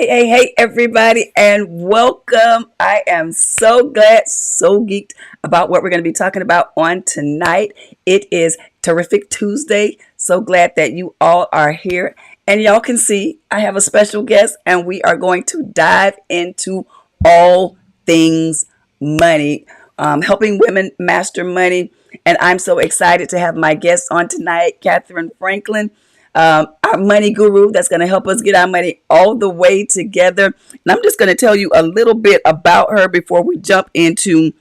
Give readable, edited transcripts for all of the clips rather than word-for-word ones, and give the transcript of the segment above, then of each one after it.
Hey, everybody, and welcome. I am so glad, so geeked about what we're going to be talking about on tonight. It is Terrific Tuesday. So glad that you all are here. And y'all can see I have a special guest, and we are going to dive into all things money, helping women master money. And I'm so excited to have my guest on tonight, Catherine Franklin, our money guru that's going to help us get our money all the way together. And I'm just going to tell you a little bit about her before we jump into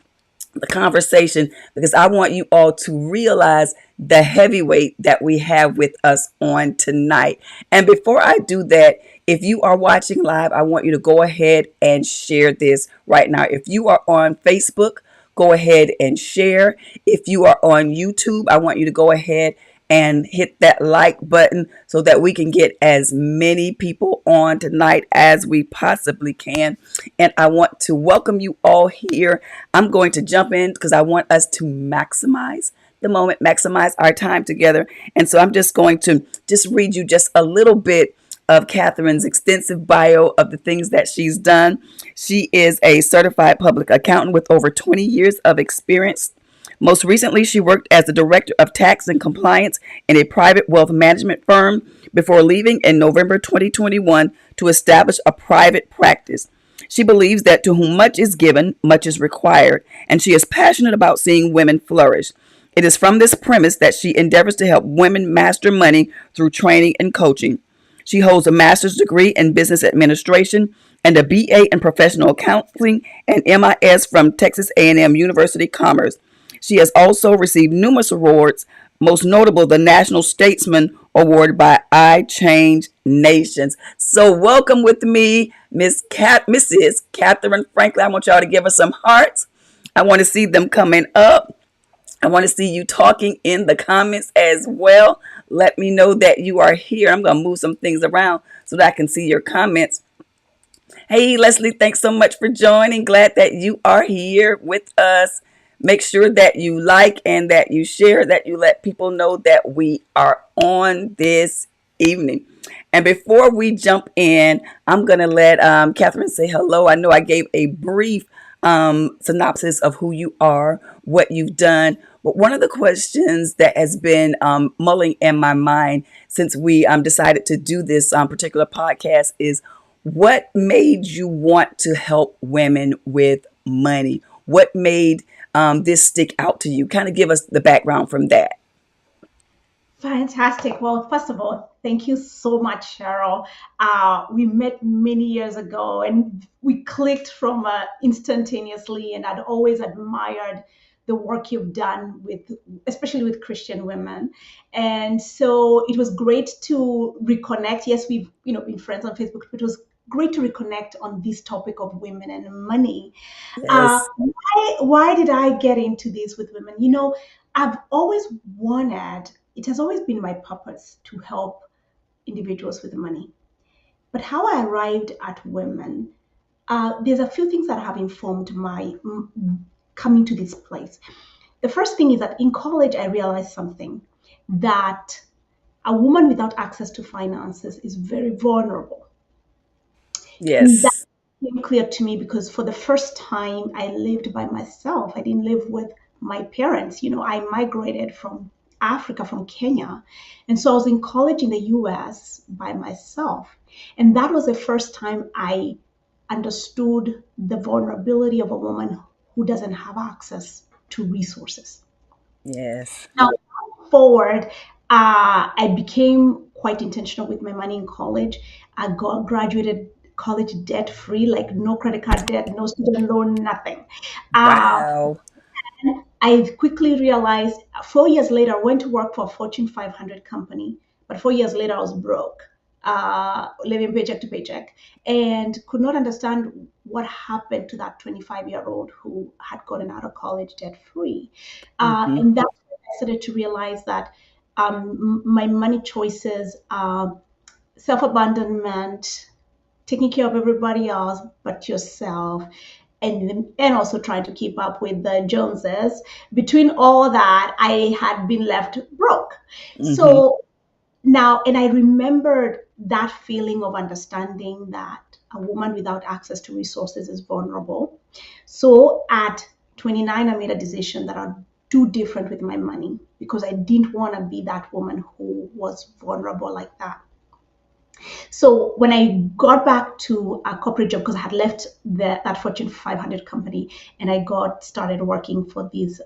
the conversation because I want you all to realize the heavyweight that we have with us on tonight. And before I do that, if you are watching live, I want you to go ahead and share this right now. If you are on Facebook, go ahead and share. If you are on YouTube, I want you to go ahead and hit that like button so that we can get as many people on tonight as we possibly can. And I want to welcome you all here. I'm going to jump in because I want us to maximize the moment, maximize our time together. And so I'm just going to just read you just a little bit of Catherine's extensive bio of the things that she's done. She is a certified public accountant with over 20 years of experience. Most recently, she worked as the director of tax and compliance in a private wealth management firm before leaving in November 2021 to establish a private practice. She believes that to whom much is given, much is required, and she is passionate about seeing women flourish. It is from this premise that she endeavors to help women master money through training and coaching. She holds a master's degree in business administration and a BA in professional counseling and MIS from Texas A&M University Commerce. She has also received numerous awards, most notable the National Statesman Award by I Change Nations. So welcome with me, Mrs. Catherine Franklin. I want y'all to give us some hearts. I want to see them coming up. I want to see you talking in the comments as well. Let me know that you are here. I'm going to move some things around so that I can see your comments. Hey, Leslie, thanks so much for joining. Glad that you are here with us. Make sure that you like and that you share, that you let people know that we are on this evening. And before we jump in, I'm going to let Catherine say hello. I know I gave a brief synopsis of who you are, what you've done. But one of the questions that has been mulling in my mind since we decided to do this particular podcast is, what made you want to help women with money? What made this stick out to you? Kind of give us the background from that. Fantastic. Well, first of all, thank you so much, Cheryl. We met many years ago and we clicked from instantaneously, and I'd always admired the work you've done with, especially with Christian women. And so it was great to reconnect. Yes, we've been friends on Facebook, but it was great to reconnect on this topic of women and money. Yes. Why did I get into this with women? I've always wanted, it has always been my purpose to help individuals with money. But how I arrived at women, there's a few things that have informed my coming to this place. The first thing is that in college, I realized something, that a woman without access to finances is very vulnerable. And that Yes. became clear to me because for the first time, I lived by myself. I didn't live with my parents. I migrated from Africa, from Kenya. And so I was in college in the US by myself. And that was the first time I understood the vulnerability of a woman who doesn't have access to resources. Yes. Now, forward, I became quite intentional with my money in college. I graduated college debt free, like no credit card debt, no student loan, nothing. Uh, Wow. I quickly realized 4 years later, I went to work for a Fortune 500 company, but 4 years later, I was broke, living paycheck to paycheck, and could not understand what happened to that 25-year-old who had gotten out of college debt free. Hmm. And that's when I started to realize that my money choices, self abandonment, taking care of everybody else but yourself, and also trying to keep up with the Joneses. Between all that, I had been left broke. Hmm. So now, and I remembered that feeling of understanding that a woman without access to resources is vulnerable. So at 29, I made a decision that I'll do different with my money because I didn't want to be that woman who was vulnerable like that. So when I got back to a corporate job, because I had left that Fortune 500 company and I got started working for this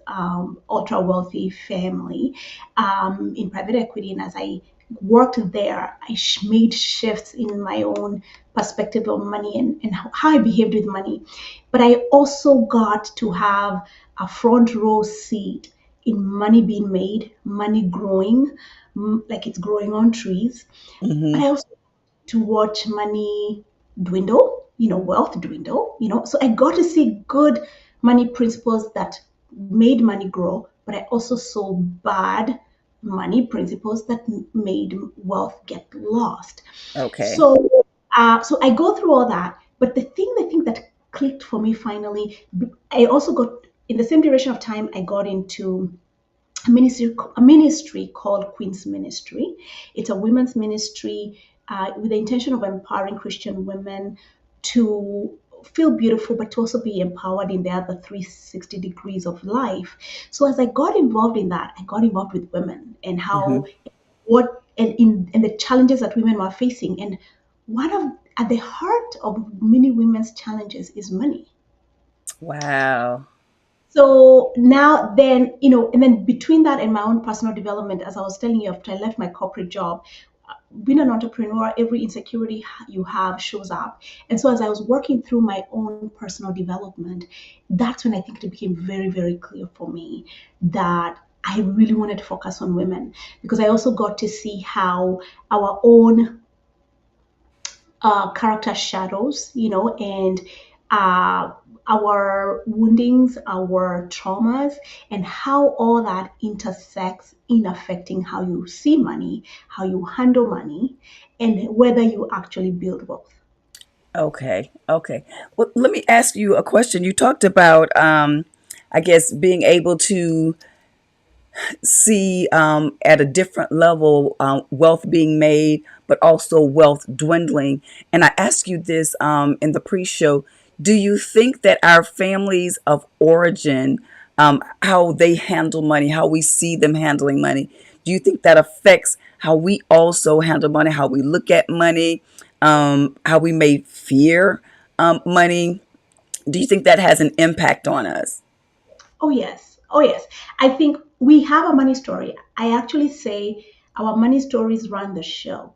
ultra wealthy family in private equity, and as I worked there, I made shifts in my own perspective of money and how I behaved with money. But I also got to have a front row seat in money being made, money growing, like it's growing on trees. But Hmm. I also to watch money dwindle, wealth dwindle, So I got to see good money principles that made money grow, but I also saw bad money principles that made wealth get lost. Okay. So I go through all that, but the thing that clicked for me finally, I also got in the same duration of time, I got into a ministry called Queen's Ministry. It's a women's ministry with the intention of empowering Christian women to feel beautiful, but to also be empowered in the other 360 degrees of life. So as I got involved in that, I got involved with women and how Hmm. what and the challenges that women were facing. And one of at the heart of many women's challenges is money. Wow. So now, then, and then between that and my own personal development, as I was telling you, after I left my corporate job, being an entrepreneur, every insecurity you have shows up. And so, as I was working through my own personal development, that's when I think it became very, very clear for me that I really wanted to focus on women because I also got to see how our own character shadows, and uh, our woundings, our traumas, and how all that intersects in affecting how you see money, how you handle money, and whether you actually build wealth. Okay. Okay. Well, let me ask you a question. You talked about, I guess, being able to see at a different level wealth being made, but also wealth dwindling. And I asked you this in the pre show. Do you think that our families of origin, how they handle money, how we see them handling money, do you think that affects how we also handle money, how we look at money, how we may fear money? Do you think that has an impact on us? Oh, yes. Oh, yes. I think we have a money story. I actually say our money stories run the show.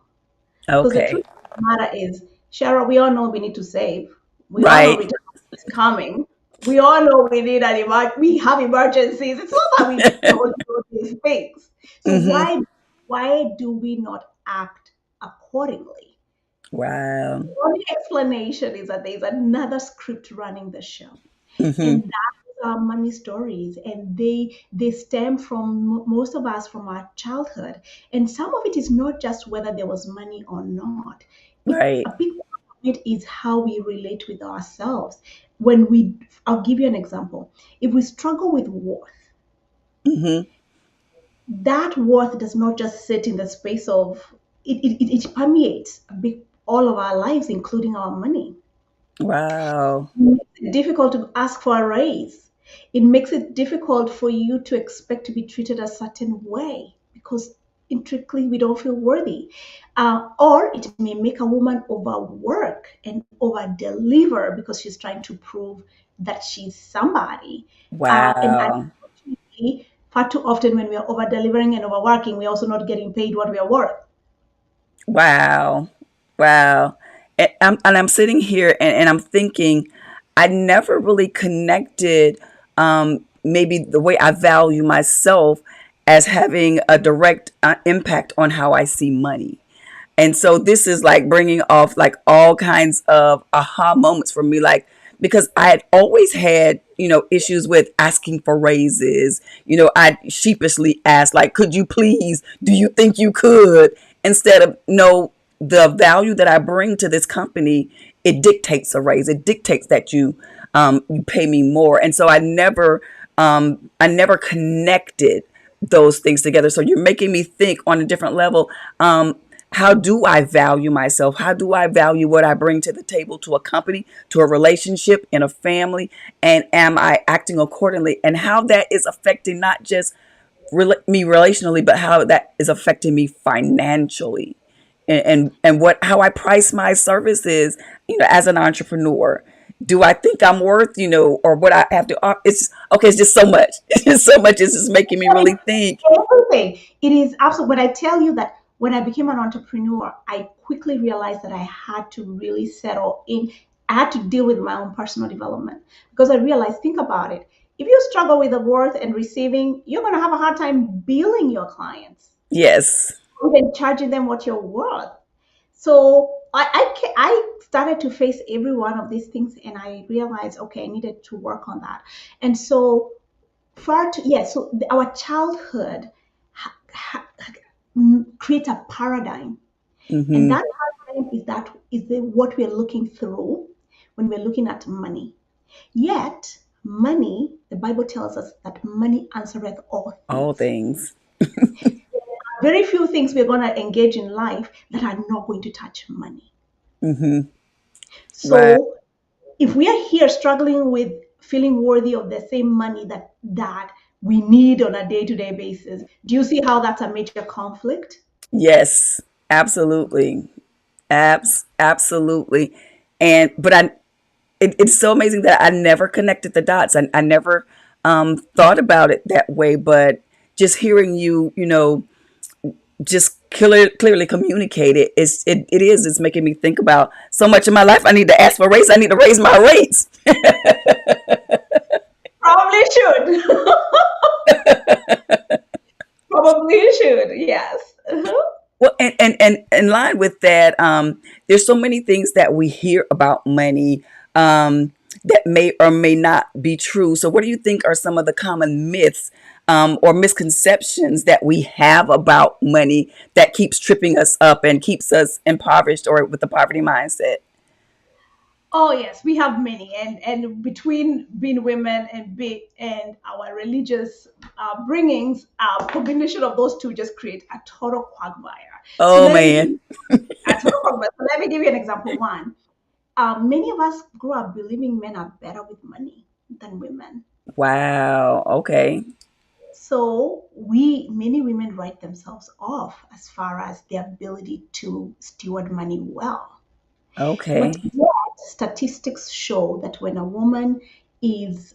Because the Okay. truth of the matter is, Cheryl, we all know we need to save. We all know Right. retirement is coming. We all know we need we have emergencies. It's not that we don't do these things. So Hmm. why do we not act accordingly? Wow. The only explanation is that there's another script running the show. Hmm. And that is our money stories, and they stem from most of us from our childhood. And some of it is not just whether there was money or not. A Right. big part of it is how we relate with ourselves. When we I'll give you an example. If we struggle with worth, Hmm. that worth does not just sit in the space of it permeates a big all of our lives, including our money. Wow. Makes it difficult to ask for a raise. It makes it difficult for you to expect to be treated a certain way because intrinsically we don't feel worthy. Or it may make a woman overwork and over deliver because she's trying to prove that she's somebody. And Wow. unfortunately, far too often when we are over delivering and overworking, we're also not getting paid what we are worth. Wow. Wow. And I'm sitting here and I'm thinking, I never really connected maybe the way I value myself as having a direct impact on how I see money. And so this is like bringing off like all kinds of aha moments for me, like because I had always had, issues with asking for raises. I sheepishly asked, like, could you please, do you think you could? Instead of, no, the value that I bring to this company, it dictates a raise. It dictates that you pay me more. And so I never connected those things together. So you're making me think on a different level. how do I value myself? How do I value what I bring to the table, to a company, to a relationship, in a family? And am I acting accordingly? And how that is affecting not just me relationally, but how that is affecting me financially, and what how I price my services, as an entrepreneur. Do I think I'm worth, or what I have to offer? It's just, okay. It's just so much. It's just so much. It's just making me really think. Everything. It is absolute. When I tell you that when I became an entrepreneur, I quickly realized that I had to really settle in. I had to deal with my own personal development because I realized, think about it. If you struggle with the worth and receiving, you're going to have a hard time billing your clients, Yes. even charging them what you're worth. So I started to face every one of these things, and I realized, okay, I needed to work on that. And so so our childhood create a paradigm, and Hmm. that paradigm is what we're looking through when we're looking at money. Yet money, the Bible tells us that money answereth all All things. things. Very few things we're going to engage in life that are not going to touch money. Hmm. Wow. So if we are here struggling with feeling worthy of the same money that we need on a day-to-day basis, do you see how that's a major conflict? Yes. Absolutely. Absolutely. And but it's so amazing that I never connected the dots. I never thought about it that way. But just hearing you, just clearly communicate it, it's making me think about so much in my life. I need to ask for a raise. I need to raise my rates. Probably should. Probably should. Yes. Well, and in line with that, there's so many things that we hear about money, that may or may not be true. So, what do you think are some of the common myths, or misconceptions that we have about money that keeps tripping us up and keeps us impoverished or with the poverty mindset? Oh yes, we have many, and between being women and our religious bringings, combination of those two just create a total quagmire. So Oh let me give man. you a total quagmire. So let me give you an example. One, many of us grew up believing men are better with money than women. Wow. Okay. So many women write themselves off as far as their ability to steward money well. But Okay. yet, statistics show that when a woman is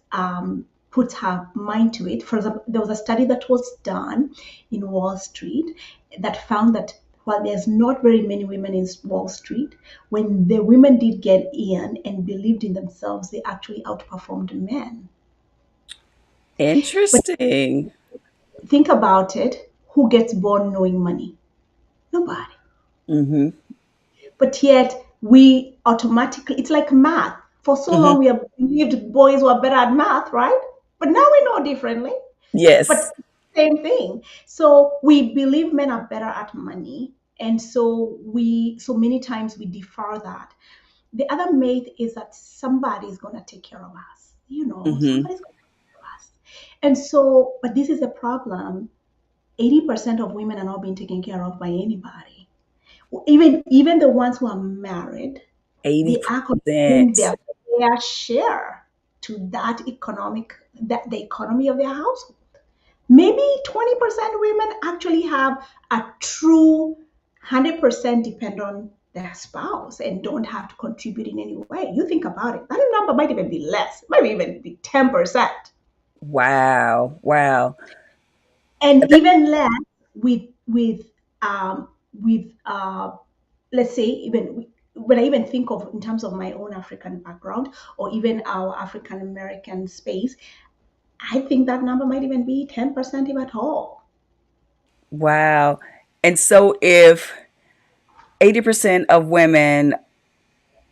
puts her mind to it, for example, there was a study that was done in Wall Street that found that while there's not very many women in Wall Street, when the women did get in and believed in themselves, they actually outperformed men. But Interesting. think about it, who gets born knowing money? Nobody. Mm-hmm. But yet we automatically, it's like math. For so Mm-hmm. long we have believed boys were better at math, right? But now we know differently. Yes. But same thing. So we believe men are better at money, and so many times we defer that. The other myth is that somebody is going to take care of us. Mm-hmm. Somebody's going to take care of us. And so, but this is a problem. 80% of women are not being taken care of by anybody. Even the ones who are married, Eighty they are contributing percent. their fair share to the economy of their household. Maybe 20% women actually have a true 100% depend on their spouse and don't have to contribute in any way. You think about it, that number might even be less, might even be 10%. Wow. Wow. And even less with with um, with let's say even when I even think of in terms of my own African background or even our African American space, I think that number might even be 10% if at all. Wow. And so if 80% of women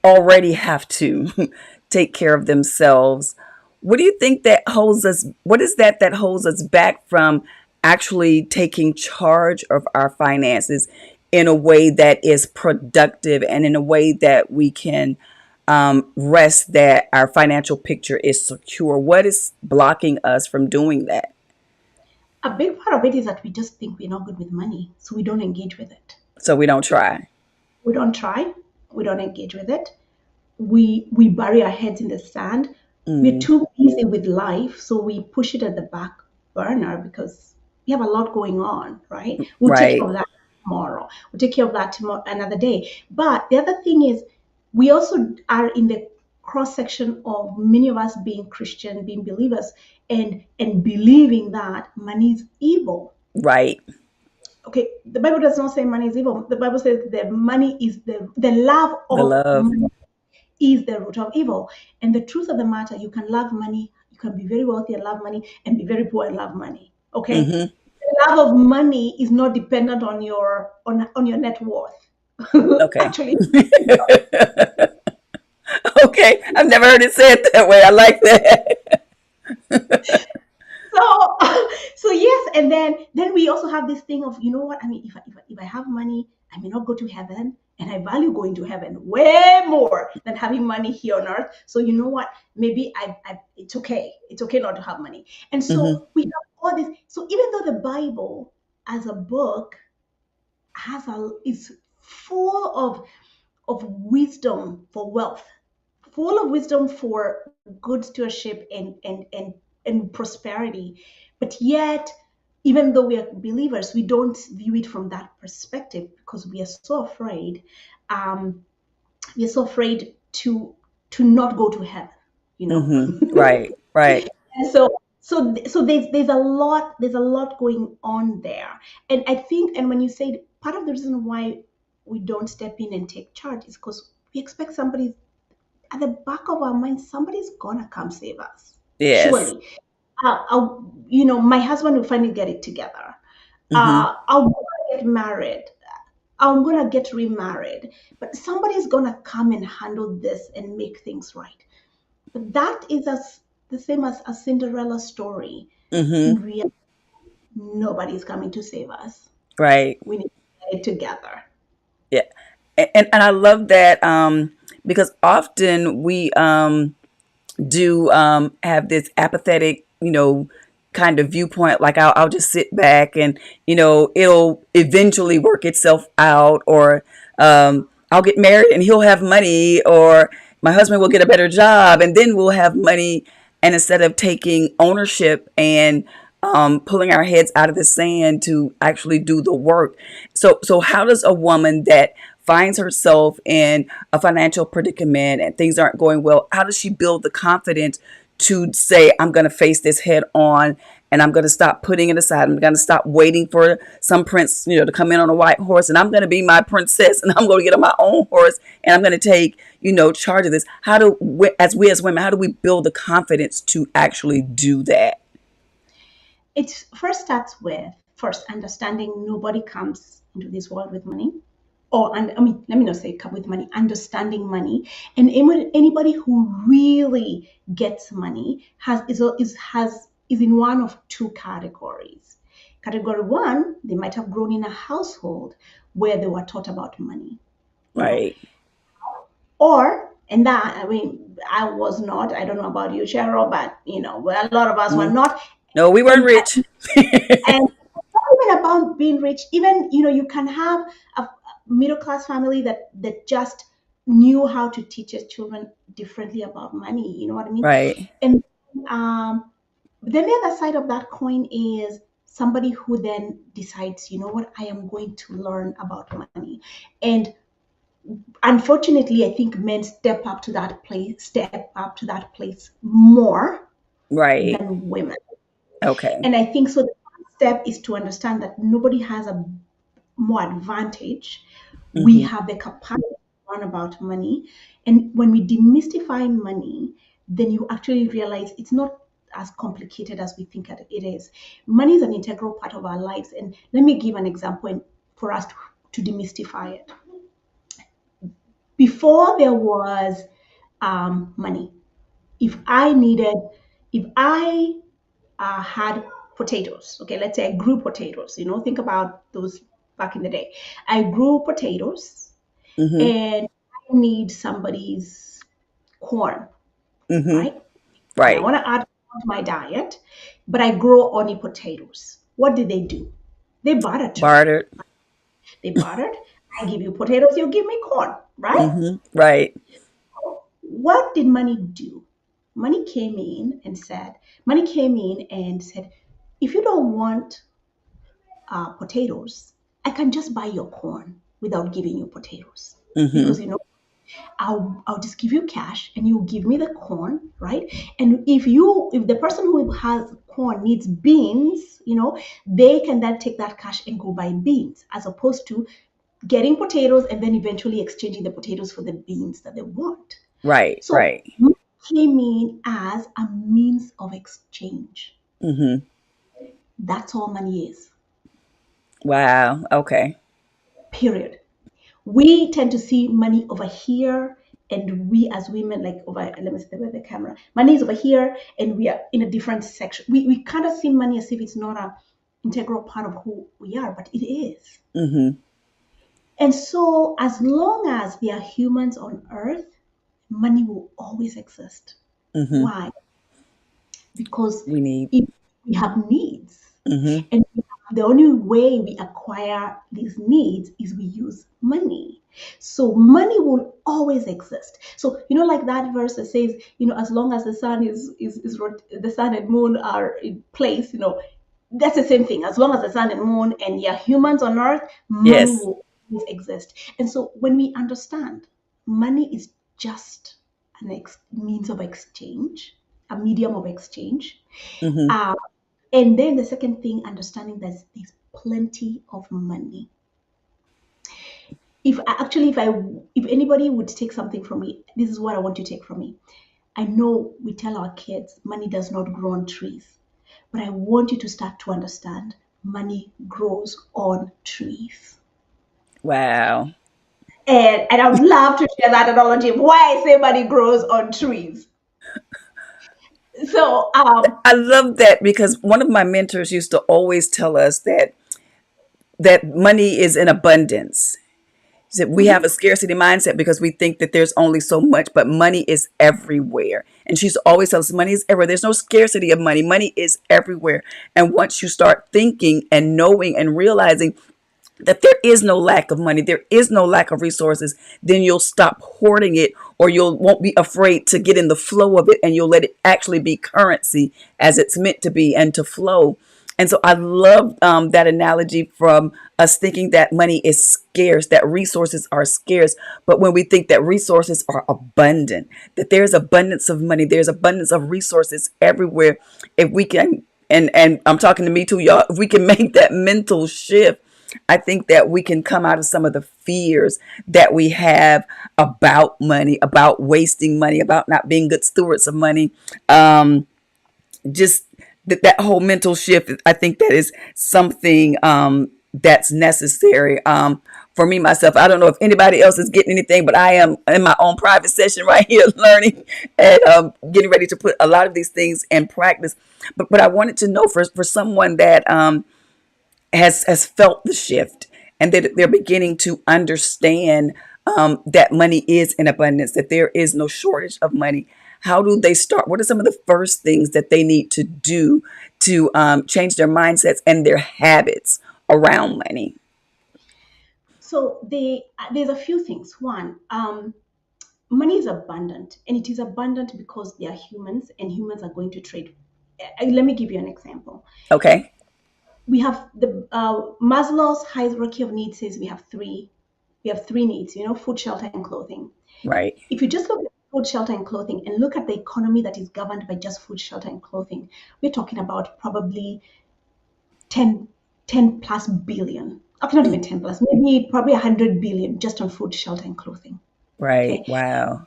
already have to take care of themselves, what do you think that holds us? What is that holds us back from actually taking charge of our finances in a way that is productive and in a way that we can rest that our financial picture is secure? What is blocking us from doing that? A big part of it is that we just think we're not good with money, so we don't engage with it. So we don't try. We don't try. We don't engage with it. We bury our heads in the sand. We're Mm, too busy with life, so we push it at the back burner because we have a lot going on, right? We'll take care right. of that tomorrow. We'll take care of that tomorrow, another day. But the other thing is, we also are in the cross section of many of us being Christian, being believers, and believing that money is evil. Right. Okay, the Bible does not say money is evil. The Bible says that money is the love The of love. money is the root of evil. And the truth of the matter, you can love money, you can be very wealthy and love money, and be very poor and love money. Okay? Hmm. The love of money is not dependent on your net worth. Okay. Actually, Okay. I've never heard it said that way. I like that. so so yes, and then we also have this thing of, you know what, I mean, if I have money, I may not go to heaven, and I value going to heaven way more than having money here on earth. So you know what, maybe it's okay not to have money. And Hmm. so we have all this. So even though the Bible as a book is full of wisdom for wealth, full of wisdom for good stewardship and prosperity. But yet, even though we are believers, we don't view it from that perspective because we are so afraid. Um, we are so afraid to not go to heaven, you know. Hmm. Right. Right. And so there's a lot going on there. And I think, and when you say part of the reason why we don't step in and take charge is because we expect somebody at the back of our mind, somebody's gonna come save us. Yes. Surely. My husband will finally get it together. Hmm. I'm gonna get married. I'm gonna get remarried. But somebody's gonna come and handle this and make things right. But that is the same as a Cinderella story. In Hmm. reality, nobody's coming to save us. Right. We need to get it together. Yeah. And I love that, because often we do have this apathetic, kind of viewpoint. Like I'll just sit back and, it'll eventually work itself out, or I'll get married and he'll have money, or my husband will get a better job and then we'll have money. And instead of taking ownership and pulling our heads out of the sand to actually do the work. So how does a woman that finds herself in a financial predicament and things aren't going well, how does she build the confidence to say, I'm going to face this head on, and I'm going to stop putting it aside. I'm going to stop waiting for some prince, to come in on a white horse, and I'm going to be my princess, and I'm going to get on my own horse, and I'm going to take, charge of this. As women, how do we build the confidence to actually do that? It first starts with first understanding nobody comes into this world with money. Or, and I mean, let me not say come with money, understanding money. And anybody who really gets money is in one of two categories. Category one, they might have grown in a household where they were taught about money, you know, Right. or and that, I mean, I was not. I don't know about you, Cheryl, but well, a lot of us were Mm. not. No, we weren't And rich. and it's not even about being rich. Even you can have a middle class family that just knew how to teach its children differently about money. You know what I mean? Right. And um, then the other side of that coin is somebody who then decides, you know what, I am going to learn about money. And unfortunately, I think men step up to that place more Right. than women. Okay. And I think so. The first step is to understand that nobody has a more advantage. We Hmm. have the capacity to learn about money. And when we demystify money, then you actually realize it's not as complicated as we think it is. Money is an integral part of our lives. And let me give an example for us to demystify it. Before there was money, if I needed, if I had potatoes. Okay, let's say I grew potatoes. Think about those back in the day. I grew potatoes Hmm. and I need somebody's corn, Hmm. right? And I Right. want to add corn to my diet, but I grow only potatoes. What did they do? They barter to me. Bartered. They bartered. I give you potatoes, you give me corn, right? Right. What did money do? Money came in and said, if you don't want potatoes, I can just buy your corn without giving you potatoes. Mm-hmm. Because I'll just give you cash and you give me the corn, right? And if the person who has corn needs beans, they can then take that cash and go buy beans, as opposed to getting potatoes and then eventually exchanging the potatoes for the beans that they want. Right. So Right. money came in as a means of exchange. Mm-hmm. That's all money is. Wow. Okay. Period. We tend to see money over here, and we as women, like over, let me see with the camera, money is over here and we are in a different section. We kind of see money as if it's not a integral part of who we are, but it is. Mm-hmm. And so as long as there are humans on earth, money will always exist. Mm-hmm. Why? Because We need. if we have needs, Mm-hmm. and the only way we acquire these needs is we use money. So money will always exist. So like that verse that says, as long as the sun the sun and moon are in place, that's the same thing. As long as the sun and moon and humans on earth, money Yes. will always exist. And so when we understand money is just means of exchange, a medium of exchange, Mm-hmm. uh, and then the second thing, understanding that there's plenty of money. If anybody would take something from me, this is what I want you to take from me. I know we tell our kids money does not grow on trees, but I want you to start to understand money grows on trees. Wow. And I would love to share that analogy of why I say money grows on trees. So I love that because one of my mentors used to always tell us that money is in abundance. He said we have a mhm. scarcity mindset because we think that there's only so much, but money is everywhere. And she used to always tell us money is everywhere. There's no scarcity of money. Money is everywhere. And once you start thinking and knowing and realizing that there is no lack of money, there is no lack of resources, then you'll stop hoarding it, or you'll won't be afraid to get in the flow of it, and you'll let it actually be currency as it's meant to be and to flow. And so I love that analogy from us thinking that money is scarce, that resources are scarce. But when we think that resources are abundant, that there's abundance of money, there's abundance of resources everywhere. If we can, and I'm talking to me too, y'all, if we can make that mental shift, I think that we can come out of some of the fears that we have about money, about wasting money, about not being good stewards of money. Um, just that whole mental shift, I think that is something that's necessary. For me myself, I don't know if anybody else is getting anything, but I am in my own private session right here learning and getting ready to put a lot of these things in practice. But I wanted to know for someone that has felt the shift and that they're beginning to understand that money is in abundance, that there is no shortage of money. How do they start? What are some of the first things that they need to do to change their mindsets and their habits around money? So there's a few things. One, money is abundant, and it is abundant because they are humans, and humans are going to trade. Let me give you an example. Okay. We have the Maslow's hierarchy of needs says we have three. We have three needs. Food, shelter, and clothing. Right. If you just look at food, shelter, and clothing, and look at the economy that is governed by just food, shelter, and clothing, we're talking about probably 10, 10 plus billion. Okay, not even 10 plus, maybe probably 100 billion just on food, shelter, and clothing. Right. Okay. Wow.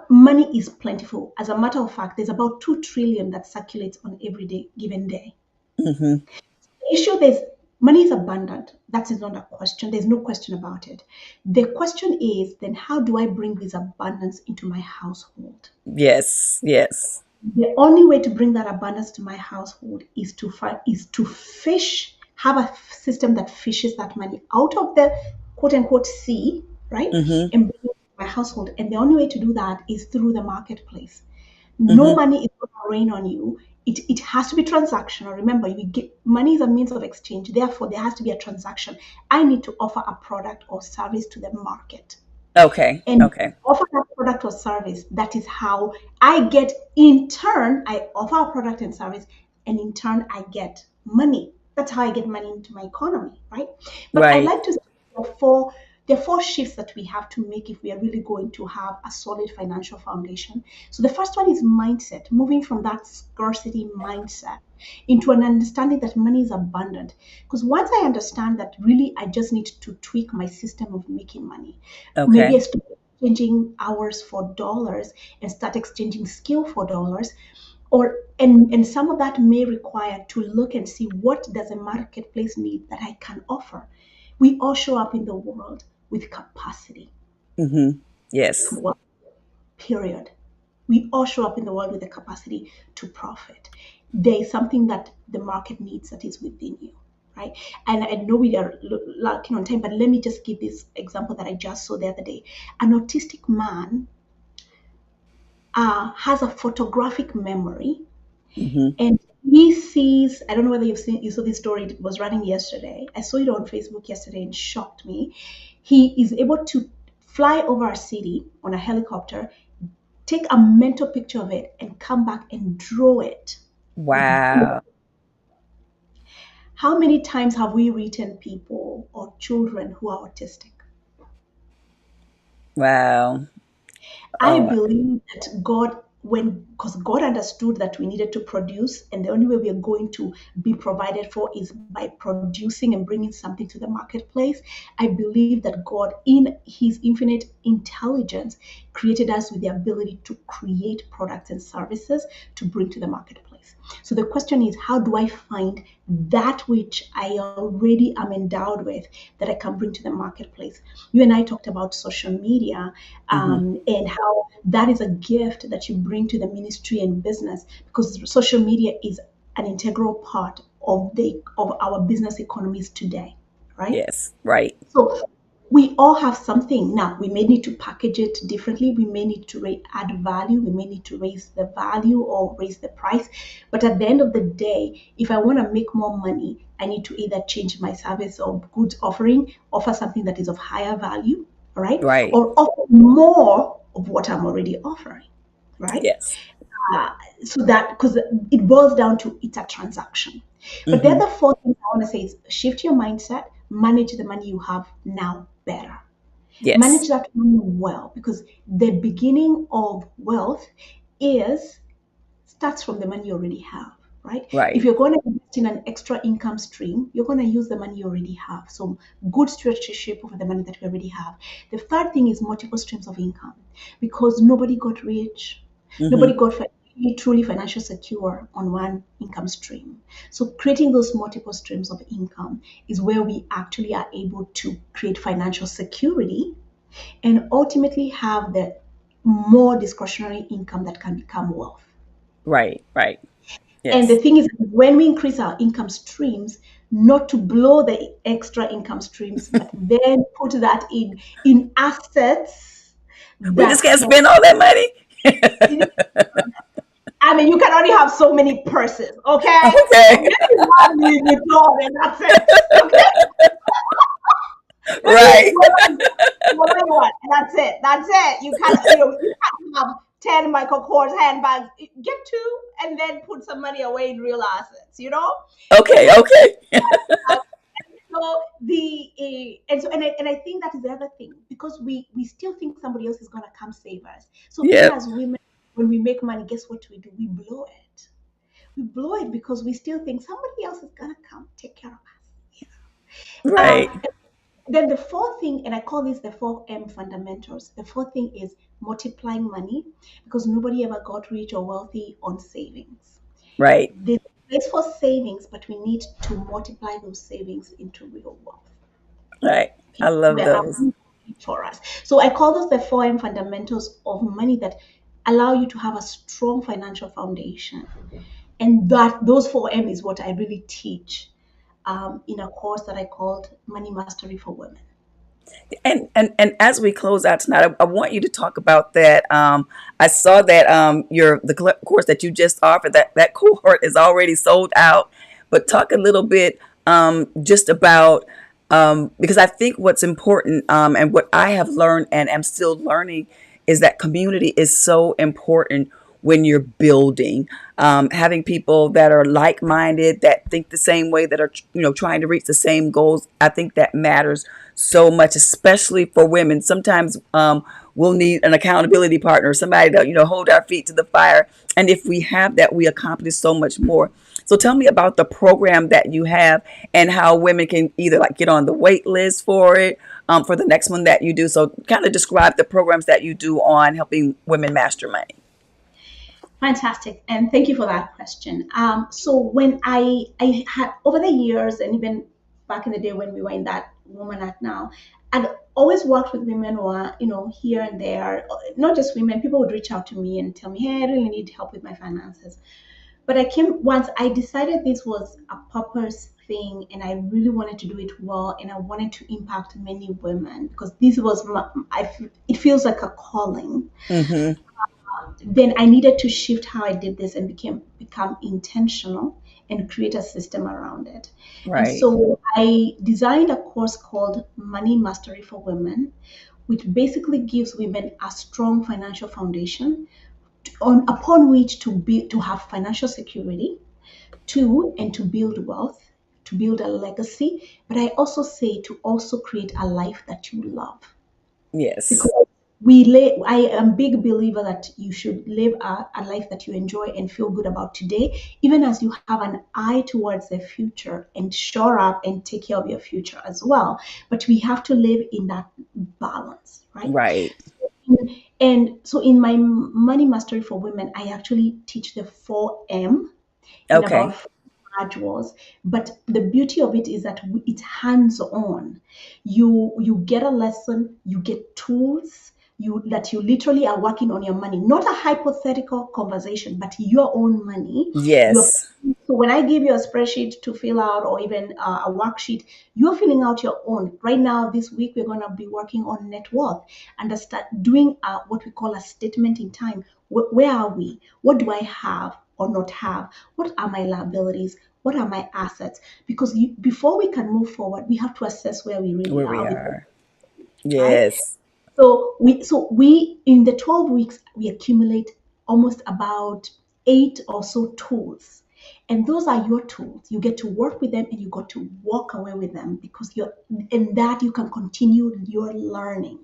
Money is plentiful. As a matter of fact, there's about 2 trillion that circulates on every given day. Mm-hmm. The issue is money is abundant. That is not a question. There's no question about it. The question is then how do I bring this abundance into my household? Yes. Yes. The only way to bring that abundance to my household is to fish, have a system that fishes that money out of the quote unquote sea, right? Mm-hmm. And bring it to my household. And the only way to do that is through the marketplace. No Mm-hmm. money is going to rain on you it has to be transactional. Remember, you get money is a means of exchange. Therefore, there has to be a transaction. I need to offer a product or service to the market Okay. and Okay. offer that product or service. That is how I get, in turn, I offer a product and service, and in turn, I get money. That's how I get money into my economy, right? But I Right. like to say there are four shifts that we have to make if we are really going to have a solid financial foundation. So the first one is mindset, moving from that scarcity mindset into an understanding that money is abundant. Because once I understand that, really I just need to tweak my system of making money. Maybe I Okay. stop exchanging hours for dollars and start exchanging skill for dollars. Or and some of that may require to look and see what does a marketplace need that I can offer. We all show up in the world with capacity. Mm-hmm. Yes. Well, period. We all show up in the world with the capacity to profit. There is something that the market needs that is within you, right? And I know we are lacking on time, but let me just give this example that I just saw the other day. An autistic man has a photographic memory, Mm-hmm. and he sees. I don't know whether you saw this story. It was running yesterday. I saw it on Facebook yesterday and shocked me. He is able to fly over a city on a helicopter, take a mental picture of it, and come back and draw it with bullet. Wow. How many times have we written people or children who are autistic? Wow. I Oh my. believe that God, when because God understood that we needed to produce, and the only way we are going to be provided for is by producing and bringing something to the marketplace. I believe that God, in His infinite intelligence, created us with the ability to create products and services to bring to the marketplace. So the question is, how do I find that which I already am endowed with that I can bring to the marketplace? You and I talked about social media, Mm-hmm. and how that is a gift that you bring to the ministry and business, because social media is an integral part of our business economies today, right? Yes. Right. So we all have something. Now, we may need to package it differently. We may need to add value. We may need to raise the value or raise the price. But at the end of the day, if I want to make more money, I need to either change my service or goods offering, offer something that is of higher value, all right? Right. Or offer more of what I'm already offering, right? Yes. uh, so that, because it boils down to, it's a transaction. But the Mm-hmm. other four things I want to say is shift your mindset, manage the money you have now better, Yes. manage that money well, because the beginning of wealth is starts from the money you already have, right? If Right. you're going to invest in an extra income stream, you're going to use the money you already have. So good stewardship over the money that we already have. The third thing is multiple streams of income, because nobody got rich, nobody Mm-hmm. got truly financial secure on one income stream. So creating those multiple streams of income is where we actually are able to create financial security and ultimately have the more discretionary income that can become wealth. Right. Right. And the Yes. thing is, when we increase our income streams, not to blow the extra income streams, but then put that in assets We just that can't can. spend all that money. I mean, you can only have so many purses, okay? Okay. Maybe one Louis Vuitton, and that's it. Okay, maybe Right. one, and that's it. That's it. You can't have 10 Michael Kors handbags. Get two, and then put some money away in real assets. But Okay. Okay. so and I think that is the other thing, because we still think somebody else is gonna come save us. So even Yep. as women, when we make money, guess what we do? We blow it. We blow it because we still think somebody else is gonna come take care of us. Right. Then the fourth thing, and I call this the 4M fundamentals. The fourth thing is multiplying money, because nobody ever got rich or wealthy on savings. Right. There's a place for savings, but we need to multiply those savings into real wealth. Right. I love Where those. for us. So I call those the 4M fundamentals of money that allow you to have a strong financial foundation. And that those 4M is what I really teach in a course that I called Money Mastery for Women. And as we close out tonight, I want you to talk about that. I saw that course that you just offered, that cohort is already sold out. But talk a little bit just about because I think what's important and what I have learned and am still learning is that community is so important when you're building. Having people that are like-minded, that think the same way, that are trying to reach the same goals. I think that matters so much, especially for women. Sometimes we'll need an accountability partner, somebody to hold our feet to the fire. And if we have that, we accomplish so much more. So tell me about the program that you have and how women can either like get on the wait list for it, for the next one that you do. So kind of describe the programs that you do on helping women master money. Fantastic, and thank you for that question. So when I had over the years, and even back in the day when we were in that Woman Act Now, I'd always worked with women who are here and there. Not just women, people would reach out to me and tell me, "Hey, I really need help with my finances." But once I decided this was a purpose thing, and I really wanted to do it well, and I wanted to impact many women because this was it feels like a calling. Hmm. Then I needed to shift how I did this and become intentional and create a system around it. And Right. so I designed a course called Money Mastery for Women, which basically gives women a strong financial foundation upon which to have financial security, and to build wealth, to build a legacy. But I also say to also create a life that you love, Yes. because I am a big believer that you should live a life that you enjoy and feel good about today, even as you have an eye towards the future and shore up and take care of your future as well. But we have to live in that balance, right? Right. And so in my Money Mastery for Women, I actually teach the 4M in about Okay. 4 modules. But the beauty of it is that it's hands-on. You get a lesson, you get tools, you literally are working on your money, not a hypothetical conversation, but your own money. You're Yes. So when I give you a spreadsheet to fill out, or even a worksheet, you're filling out your own. Right now, this week, we're going to be working on net worth and start doing what we call a statement in time. Where are we? What do I have or not have? What are my liabilities? What are my assets? Because before we can move forward, we have to assess where we really Where we are with it, are. right? Yes. So we in the 12 weeks we accumulate almost about 8 or so tools. And those are your tools. You get to work with them and you got to walk away with them, because you're in that you can continue your learning.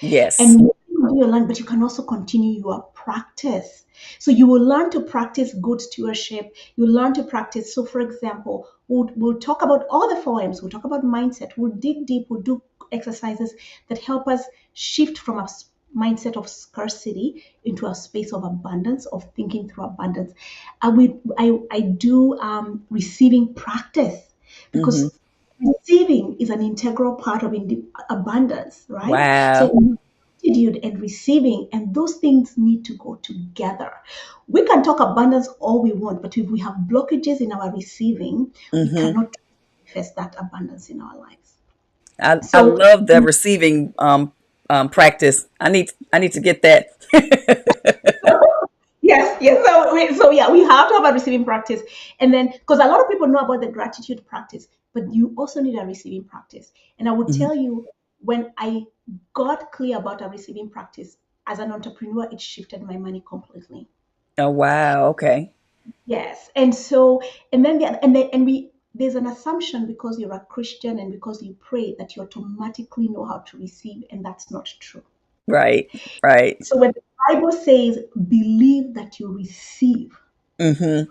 Yes. And you learn, but you can also continue your practice. So you will learn to practice good stewardship. You learn to practice. So, for example, we'll talk about all the 4 M's. We'll talk about mindset. We'll dig deep. We'll do exercises that help us shift from a mindset of scarcity into a space of abundance, of thinking through abundance. I do receiving practice, Hmm. because receiving is an integral part of abundance, right? Wow. So gratitude and receiving, and those things need to go together. We can talk abundance all we want, but if we have blockages in our receiving, we Hmm. cannot manifest that abundance in our lives. I So love the receiving practice. I need to get that. yes, yes. So yeah, we have to have a receiving practice, and then because a lot of people know about the gratitude practice, but you also need a receiving practice. And I would Mhm. tell you, when I got clear about a receiving practice as an entrepreneur, it shifted my money completely. Oh wow. Okay. Yes, and so and then we there's an assumption, because you're a Christian and because you pray, that you automatically know how to receive, and that's not true. Right. Right. So when the Bible says believe that you receive, Hmm.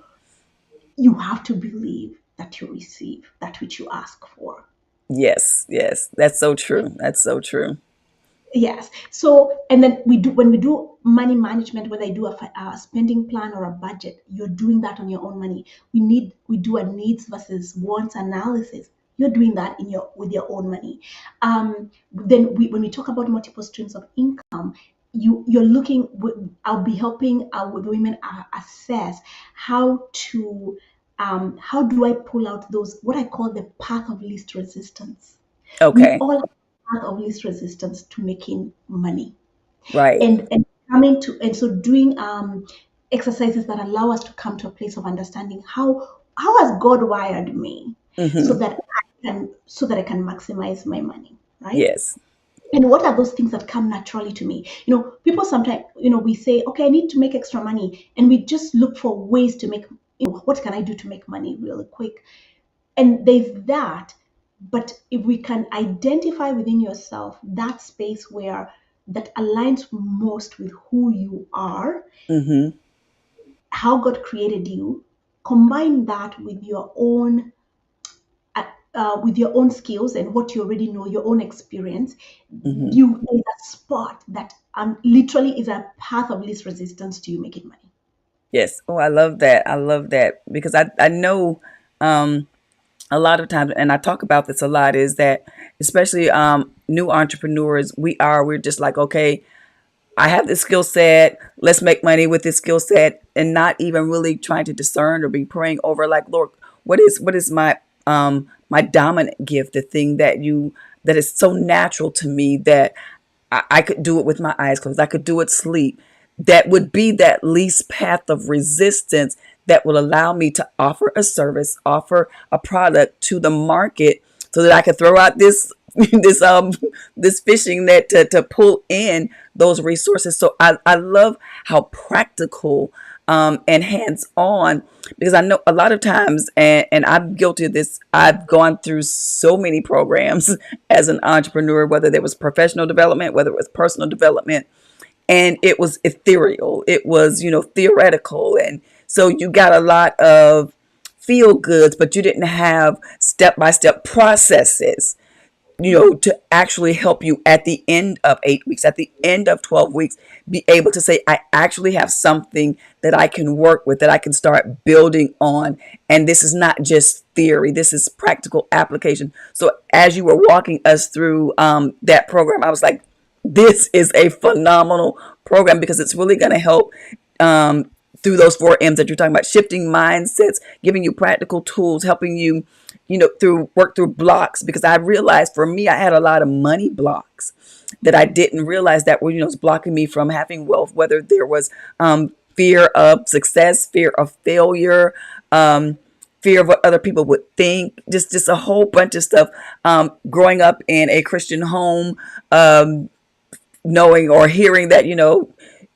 you have to believe that you receive that which you ask for. Yes. Yes. That's so true. That's so true. Yes. So, and then when we do money management, whether you do a spending plan or a budget, you're doing that on your own money. We do a needs versus wants analysis. You're doing that with your own money. Then when we talk about multiple streams of income, you're looking. I'll be helping with women assess how do I pull out those, what I call the path of least resistance. We Okay. all path of least resistance to making money. Right. And coming to and so doing exercises that allow us to come to a place of understanding how has God wired me so Mm-hmm. that I can maximize my money, right? Yes. And what are those things that come naturally to me? People sometimes, we say, okay, I need to make extra money, and we just look for ways to make, what can I do to make money really quick? And there's that. But if we can identify within yourself that space where that aligns most with who you are, Mm-hmm. how God created you, combine that with your own skills and what you already know, your own experience, Mm-hmm. you there's a spot that literally is a path of least resistance to you making money. Yes. Oh, I love that. I love that because I know um, a lot of times, and I talk about this a lot, is that especially new entrepreneurs, we're just like, okay, I have this skill set. Let's make money with this skill set, and not even really trying to discern or be praying over, like, Lord, what is my dominant gift, the thing that is so natural to me that I could do it with my eyes closed. I could do it sleep. That would be that least path of resistance that will allow me to offer a service, offer a product to the market so that I could throw out this this this fishing net to pull in those resources. So I love how practical and hands on, because I know a lot of times, and I'm guilty of this, I've gone through so many programs as an entrepreneur, whether there was professional development, whether it was personal development, and it was ethereal. It was, theoretical. And so you got a lot of feel goods, but you didn't have step by step processes, to actually help you at the end of 8 weeks, at the end of 12 weeks, be able to say, I actually have something that I can work with, that I can start building on. And this is not just theory, this is practical application. So as you were walking us through that program, I was like, this is a phenomenal program because it's really going to help through those 4 M's that you're talking about: shifting mindsets, giving you practical tools, helping you, through work through blocks. Because I realized for me, I had a lot of money blocks that I didn't realize that were, was blocking me from having wealth, whether there was fear of success, fear of failure, fear of what other people would think, just a whole bunch of stuff. Growing up in a Christian home, knowing or hearing that,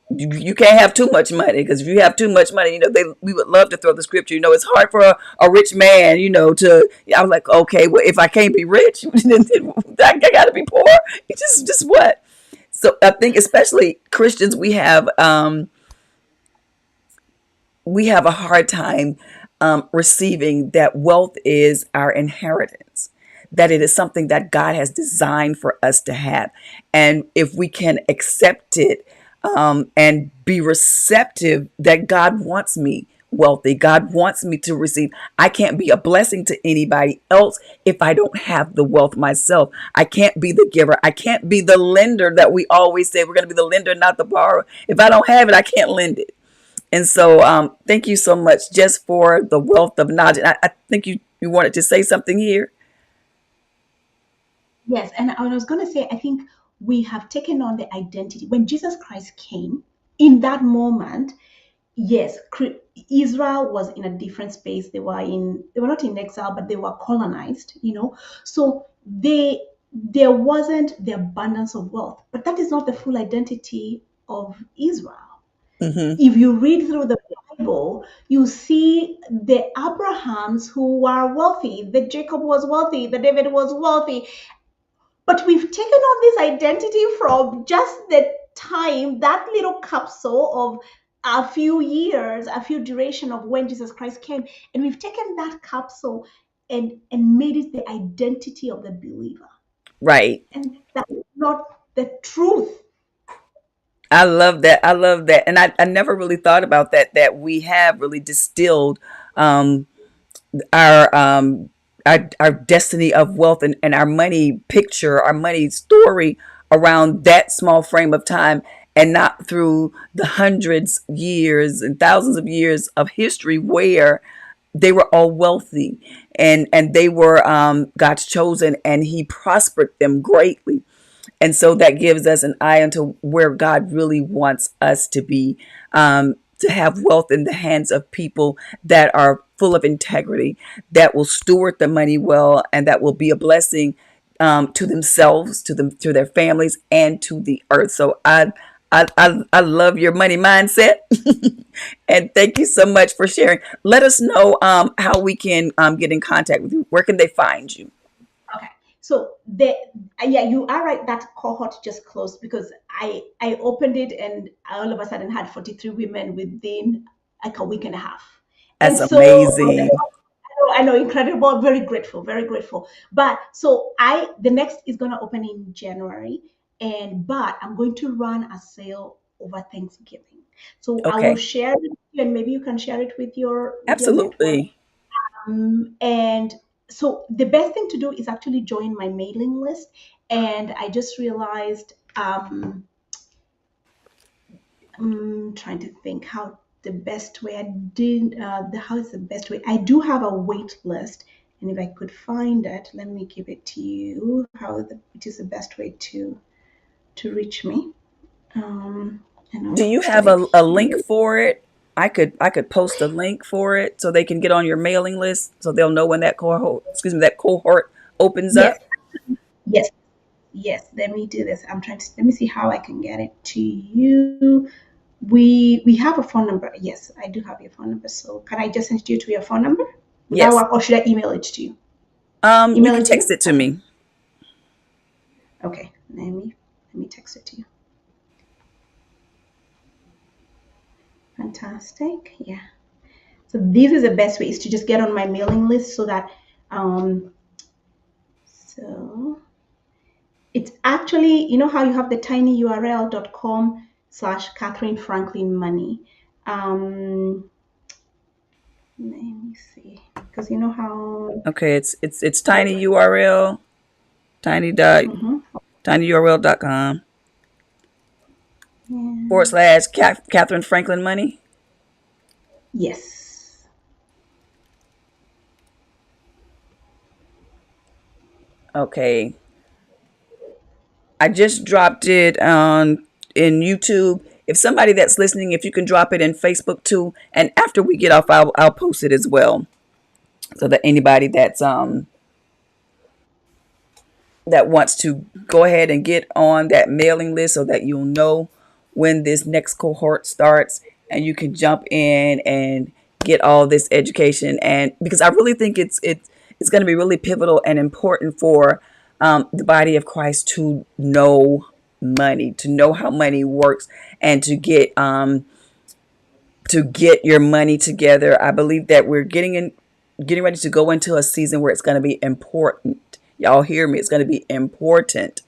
you can't have too much money, because if you have too much money, we would love to throw the scripture, it's hard for a rich man, to. I was like, okay, well, if I can't be rich, then I gotta be poor. It's just what. So I think especially Christians, we have a hard time receiving that wealth is our inheritance, that it is something that God has designed for us to have. And if we can accept it and be receptive that God wants me wealthy, God wants me to receive. I can't be a blessing to anybody else if I don't have the wealth myself. I can't be the giver. I can't be the lender that we always say we're going to be the lender, not the borrower. If I don't have it, I can't lend it. And so, thank you so much just for the wealth of knowledge. I think you wanted to say something here. Yes, and I was going to say, I think we have taken on the identity. When Jesus Christ came, in that moment, yes, Israel was in a different space. They were not in exile, but they were colonized. So there wasn't the abundance of wealth, but that is not the full identity of Israel. Hmm. If you read through the Bible, you see the Abrahams who were wealthy, the Jacob was wealthy, the David was wealthy, but we've taken on this identity from just the time, that little capsule of a few years, a few duration of when Jesus Christ came, and we've taken that capsule and made it the identity of the believer. Right. And that's not the truth. I love that. I love that. And I never really thought about that we have really distilled um, our our destiny of wealth, and our money picture, our money story around that small frame of time, and not through the hundreds years and thousands of years of history where they were all wealthy, and they were God's chosen, and He prospered them greatly. And so that gives us an eye into where God really wants us to be, to have wealth in the hands of people that are full of integrity, that will steward the money well, and that will be a blessing to themselves, to them, to their families, and to the earth. So I love your money mindset, and thank you so much for sharing. Let us know how we can get in contact with you. Where can they find you? Okay. So yeah, you are right. That cohort just closed because I opened it and I all of a sudden had 43 women within like a week and a half. And That's so amazing. I know, incredible, very grateful, very grateful. But so the next is gonna open in January, but I'm going to run a sale over Thanksgiving. So I will Okay, share it with you, and maybe you can share it with your network. absolutely. And so the best thing to do is actually join my mailing list. And I just realized, I'm trying to think how the best way I did the how is the best way. I do have a wait list, and if I could find it, let me give it to you. It is the best way to reach me. And I'll Do you post have it a link here. for it? I could post a link for it so they can get on your mailing list, so they'll know when that cohort opens Yes, up. yes, yes. Let me do this. Let me see how I can get it to you. We have a phone number. Yes, I do have your phone number. So can I just send it to you to your phone number? Would that Yes. work, or should I email it to you? You Email can it to text you? it to me. Okay. Let me text it to you. Fantastic. Yeah. So this is the best way is to just get on my mailing list so that so it's actually, you know how you have the tinyurl.com/Catherine Franklin Money. Let me see. Because you know how Okay, it's tiny URL, tiny dot mhm. tinyurl.com forward Yeah. slash Catherine Franklin Money. Yes. Okay, I just dropped it on in YouTube. If somebody that's listening, if you can drop it in Facebook too, and after we get off, I'll post it as well, so that anybody that wants to go ahead and get on that mailing list, so that you'll know when this next cohort starts, and you can jump in and get all this education. And because I really think it's going to be really pivotal and important for the body of Christ to know money, to know how money works, and to get your money together. I believe that we're getting ready to go into a season where it's going to be important. Y'all hear me? It's going to be important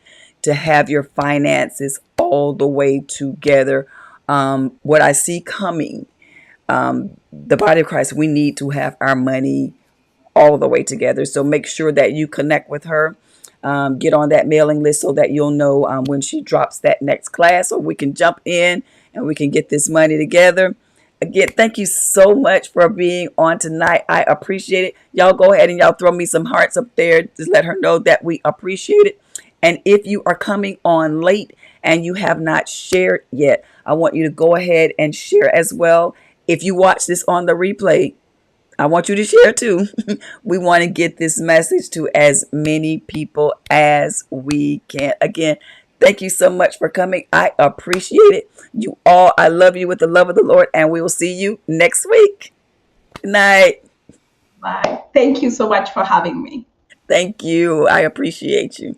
to have your finances all the way together. What I see coming, the body of Christ, we need to have our money all the way together. So make sure that you connect with her. Get on that mailing list so that you'll know when she drops that next class, so we can jump in and we can get this money together. Again, thank you so much for being on tonight. I appreciate it. Y'all go ahead and y'all throw me some hearts up there. Just let her know that we appreciate it. And if you are coming on late and you have not shared yet, I want you to go ahead and share as well. If you watch this on the replay, I want you to share too. We want to get this message to as many people as we can. Again, thank you so much for coming. I appreciate it. You all, I love you with the love of the Lord, and we will see you next week. Good night. Bye. Thank you so much for having me. Thank you. I appreciate you.